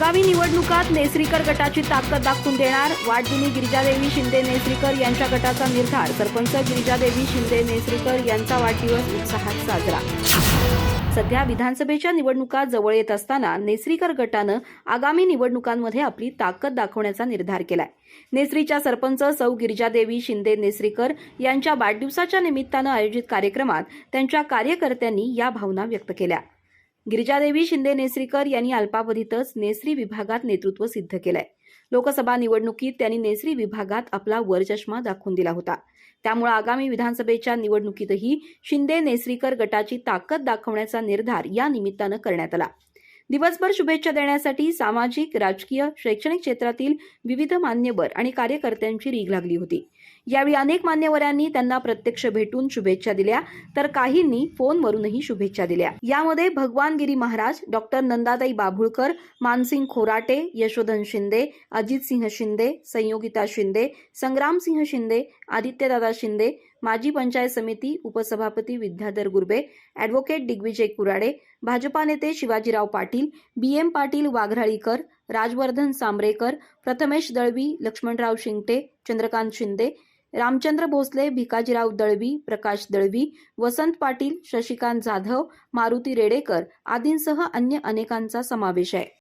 आगामी निवडणुकात नेसरीकर गटाची ताकद दाखवून देणार. वाटदिनी गिरिजादेवी शिंदे नेसरीकर यांच्या गटाचा निर्धार. सरपंच गिरिजादेवी शिंदे नेसरीकर यांचा वाढदिवस उत्साहात साजरा. सध्या विधानसभेच्या निवडणुका जवळ येत असताना नेसरीकर गटानं आगामी निवडणुकांमध्ये आपली ताकद दाखवण्याचा निर्धार केलाय. नेसरीच्या सरपंच सौ गिरिजादेवी शिंदे नेसरीकर यांच्या वाढदिवसाच्या निमित्तानं आयोजित कार्यक्रमात त्यांच्या कार्यकर्त्यांनी या भावना व्यक्त केल्या. गिरिजादेवी शिंदे नेसरीकर यांनी अल्पावधीतच नेसरी विभागात नेतृत्व सिद्ध केलंय. लोकसभा निवडणुकीत त्यांनी नेसरी विभागात आपला वरचष्मा दाखवून दिला होता. त्यामुळे आगामी विधानसभेच्या निवडणुकीतही शिंदे नेसरीकर गटाची ताकद दाखवण्याचा निर्धार या निमित्तानं करण्यात आला. दिवसभर शुभेच्छा देण्यासाठी सामाजिक, राजकीय, शैक्षणिक क्षेत्रातील विविध मान्यवर आणि कार्यकर्त्यांची रीघ लागली होती. यावेळी अनेक मान्यवरांनी त्यांना प्रत्यक्ष भेटून शुभेच्छा दिल्या, तर काहींनी फोनवरूनही शुभेच्छा दिल्या. यामध्ये भगवान गिरी महाराज, डॉक्टर नंदाताई बाभुळकर, मानसिंग खोराटे, यशोधन शिंदे, अजितसिंह शिंदे, संयोगिता शिंदे, संग्रामसिंह शिंदे, आदित्यदादा शिंदे, माजी पंचायत समिती उपसभापती विद्याधर गुरबे, ॲडव्होकेट दिग्विजय कुराडे, भाजपा नेते शिवाजीराव पाटील, BM पाटील वाघराळीकर, राजवर्धन सांबरेकर, प्रथमेश दळवी, लक्ष्मणराव शिंगटे, चंद्रकांत शिंदे, रामचंद्र भोसले, भिकाजीराव दळवी, प्रकाश दळवी, वसंत पाटील, शशिकांत जाधव, मारुती रेडेकर आदींसह अन्य अनेकांचा समावेश आहे.